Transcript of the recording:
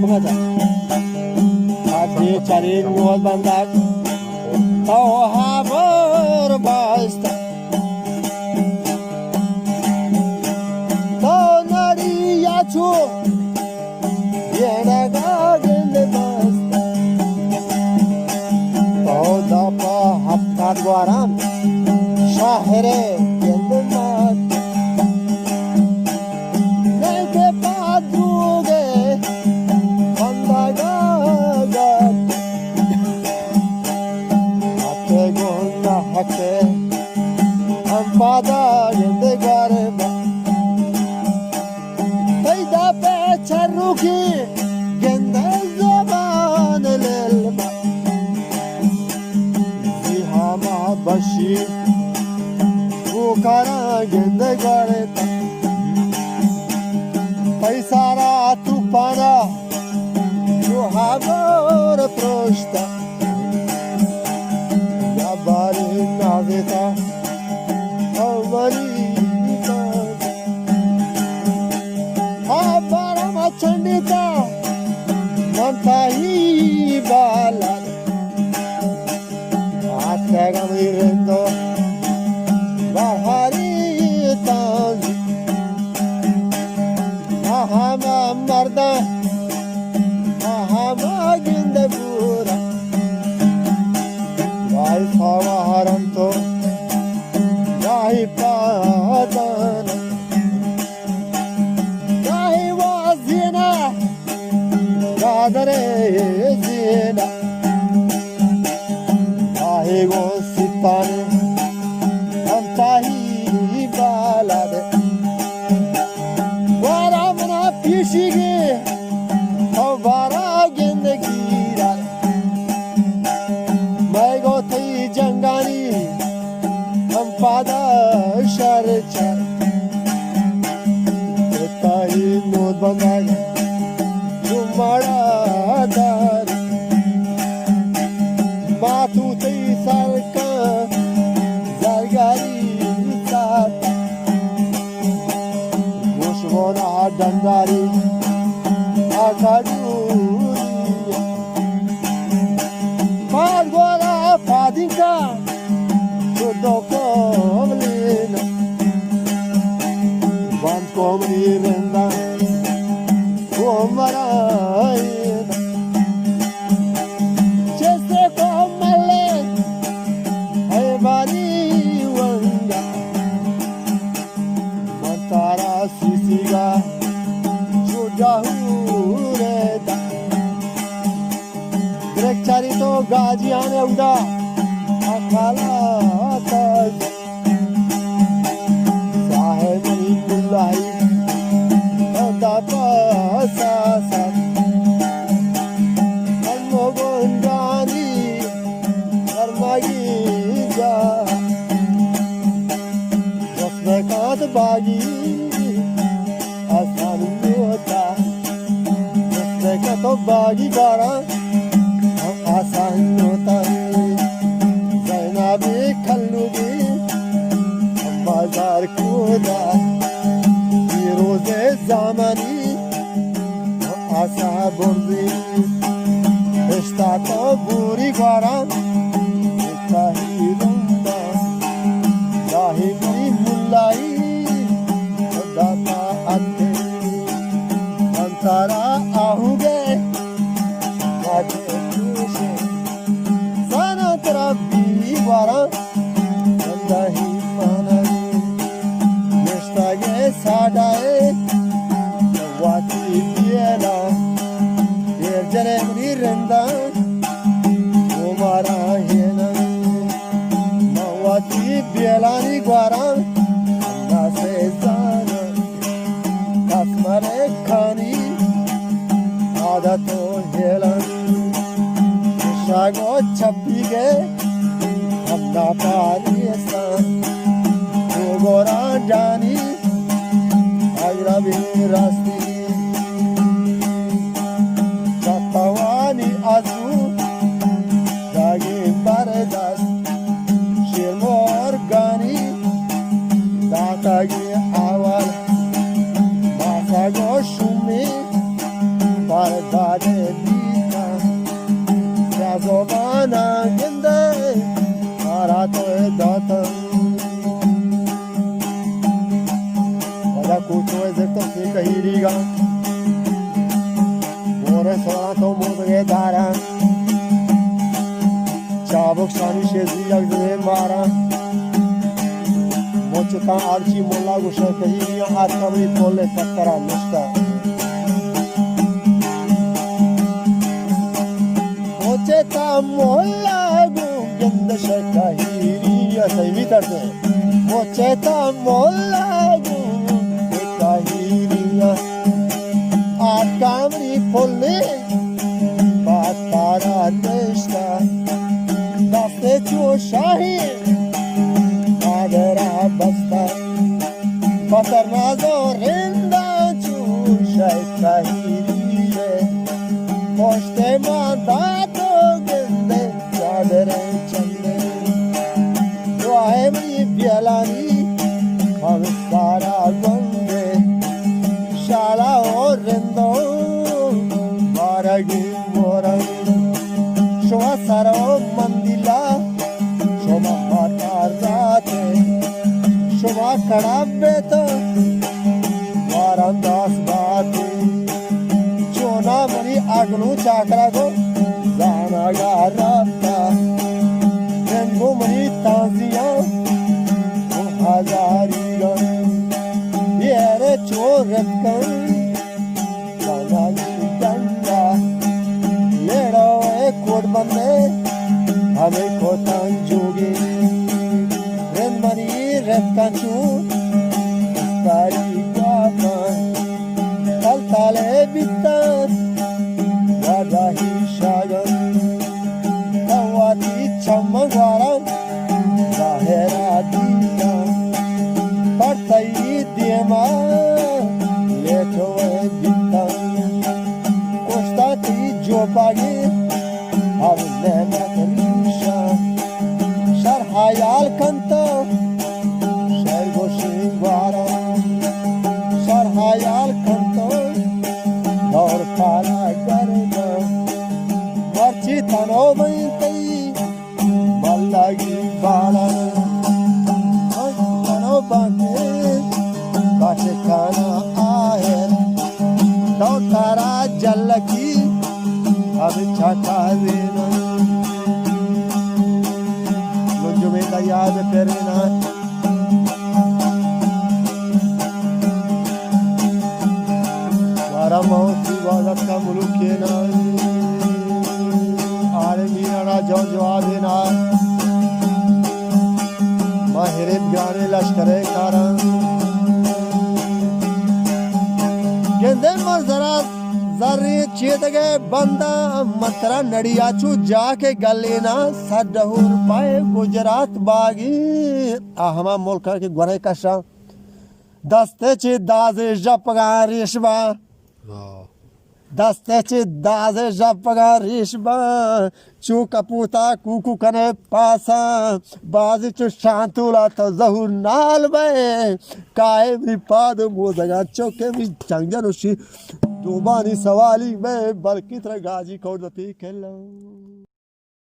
kumada Adi cari nuat bandak Tau haber basta Tau nari yachu Yena gagende basta Tau dapa hapkat guaram Şahre kende mat Neke padruge Bandaga gat Ate gonna hake Ampada yende garba Peyda pe charruki Gende zaman lelba Zihama bashi Bukara gende gareta Paisara tupana Juhavor prosta Yabari nazeta Avarita Abarama chandita Mantahi balan Atagamirendo Bahari tanzi Ahama marda Ahama ginde pura Vai savaranto Vai padana Vai vazina Gadare zina Vai gositane Antahi balade Varamna pishige Avara gende gira Mai gotai jangani Ampada sharchar Etai nod bandaga Jumara dar Matu tai sarka Zargari sata Goshvona dandari Akaduriya Padgora padinka Chodokovlina Vankomni renda Komarayina Cheste komale Ayvani wanga Mantara sisiga Jahureda Direk charito gajiyane uda Akala taj Sahemani kullahi Oda pasasa Almo gondani Karmagi jah Jasmekat bagi Asan yota Jasmeka to bagi gara Asan yota Zainabi kallubi Ambazar kuda Firoze zamani Asa burdi Ishta to buri gara Ishtahi rumba Lahi buri mullahi Data ante Antara ahuge Kaje kushe Sana tarabbi vara Allahi manari Nishtage sadae Wati biela Yerjane mni renda Umara hena Mawati biela ni gwara Allah se zana Kasmare khani Adato helan Shago chappige Amna pariyasa Ugora jani Agrabi rasti Chattawani azu Dagi bardas Shirmor gani Datagi awal Masago shumi Bardad to modige dara çabuk şani şezi yakzine mara moçta arçi molla guşa kahi atkabri tolle takkara nuşta moçta molla gu gend şakahiri ya sayvi tarde moçta molla gu kahiri ya atkabri tolle takkara nuşta daste çu şahi adera basta patarnazo rinda çu şay kahiriye poste mandato gende çadere çande duaemri bialani hamsara gonde şala orendo maragi moragi şova saro mandila şova matarzate şova karabeto varandas bate çona mari agnu chakra go zana garata rengo mari taziya o hazariga yere çoret kan zana ganda yero e kod bande hame kotan jogi ren mani rekkanchu stari gama tal tale bitta wadahi shagan tawati chamagwara zahera dita partai diema leto bitta costati jopagi avne matrisha shar hayal kanta shar goshingwara shar hayal kanta dor kala garda marchi tano maintai mallagi bala tano bante kache kana ahe dor kara jallaki अब छाता देना मुझे बेटा याद करना हमारा मौत की इबादत का मुल्क के ना आरे मीरा जो जवाब देना माहिर गाने लश्करे कारण गेंदे मजरा zarri chetage banda matra nadiyachu jaake galena sadahur pae gujarat bagi ahma mulka ke gore kasha daste che daze japga rishba daste che daze japga rishba chu kaputa kuku kane pasa bazi chu shantula to zahur nal be kae mi pad mozaga choke mi changjanushi Dubani savali me balkitra gaji kordati kellam